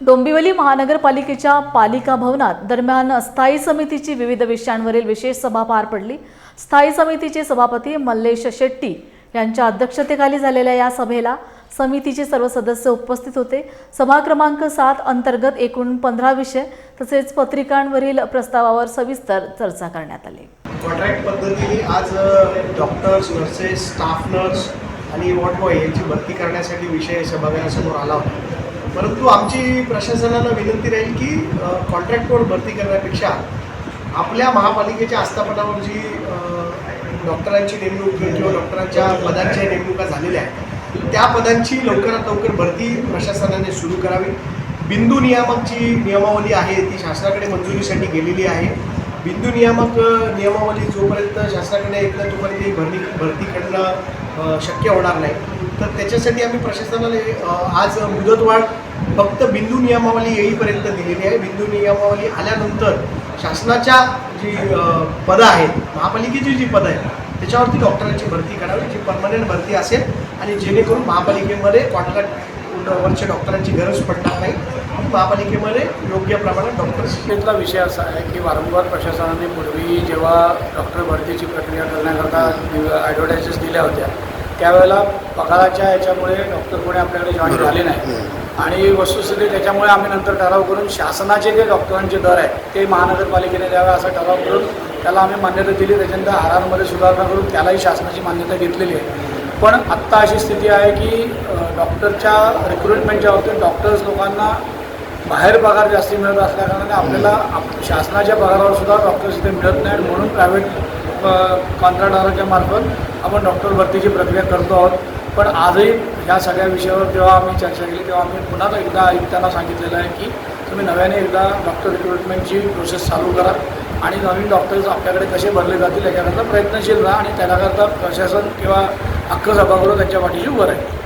डोंबिवली महानगरपालिकेच्या पालिका भवनात दरम्यान स्थायी समितीची विविध विषयांवरील विशेष सभा पार पडली। स्थायी समितीचे सभापती मल्लेश शेट्टी यांच्या अध्यक्षतेखाली झालेल्या या सभेला समितीचे सर्व सदस्य उपस्थित होते। सभा क्रमांक 7 अंतर्गत एकूण 15 विषय तसेच पत्रिकांवरील प्रस्तावावर सविस्तर चर्चा करण्यात आली। कॉन्ट्रॅक्ट पद्धतीने आज डॉक्टर्स, नर्सेस, स्टाफ नर्स आणि वॉर्ड बॉय यांची भरती करण्यासाठी विषय सभागृहासमोर आला होता। परंतु आमची प्रशासनाला विनंती राहील की कॉन्ट्रॅक्टवर भरती करण्यापेक्षा आपल्या महापालिकेच्या आस्थापनावर जी डॉक्टरांची नेमणूक किंवा डॉक्टरांच्या पदांच्या नेमणुका झालेल्या आहेत त्या पदांची लवकरात लवकर भरती प्रशासनाने सुरू करावी। बिंदू नियामकची नियमावली आहे ती शासनाकडे मंजुरीसाठी गेलेली आहे। बिंदू नियमावली जोपर्यंत शासनाकडे येत नाही तोपर्यंत ही भरती करणं शक्य होणार नाही। तर त्याच्यासाठी आम्ही प्रशासनाला आज मुदतवाढ फक्त बिंदू नियमावली येईपर्यंत दिलेली आहे। बिंदू नियमावली आल्यानंतर शासनाच्या जी पदं आहेत, महापालिकेची जी पदं आहेत त्याच्यावरती डॉक्टरांची भरती करावी, जी परमनंट भरती असेल आणि जेणेकरून महापालिकेमध्ये कॉन्ट्रॅक्टवरच्या डॉक्टरांची गरज पडणार नाही। महापालिकेमध्ये योग्य प्रमाणात डॉक्टर्स इथला विषय असा आहे की वारंवार प्रशासनाने पूर्वी जेव्हा डॉक्टर भरतीची प्रक्रिया करण्याकरता ॲडव्हर्टायजेस दिल्या होत्या त्यावेळेला पगाराच्या याच्यामुळे डॉक्टर कोणी आपल्याकडे जॉईन झाले नाही आणि वस्तुस्थिती त्याच्यामुळे आम्ही नंतर ठराव करून शासनाचे जे डॉक्टरांचे दर आहेत ते महानगरपालिकेने द्यावे असा ठराव करून त्याला आम्ही मान्यता दिली। त्याच्यानंतर आरांमध्ये सुधारणा करून त्यालाही शासनाची मान्यता घेतलेली आहे। पण आत्ता अशी स्थिती आहे की डॉक्टरच्या रिक्रुटमेंटच्या बाबतीत डॉक्टर्स लोकांना बाहेर पगार जास्ती मिळत असल्याकारणाने आपल्याला शासनाच्या पगारावर सुद्धा डॉक्टर्स इथे मिळत नाही म्हणून प्रायव्हेट कॉन्ट्रॅक्टदाराच्या मार्फत आपण डॉक्टर भरतीची प्रक्रिया करतो आहोत। पण आजही ह्या सगळ्या विषयावर जेव्हा आम्ही चर्चा केली तेव्हा आम्ही पुन्हा एकदा आयुक्तांना सांगितलेलं आहे की तुम्ही नव्याने एकदा डॉक्टर रिक्रुटमेंटची प्रोसेस चालू करा आणि नवीन डॉक्टर्स आपल्याकडे कसे भरले जातील याच्याकरता प्रयत्नशील राहा आणि त्याच्याकरता प्रशासन किंवा अख्खं सभागृह त्यांच्या पाठीशी उभं राहील।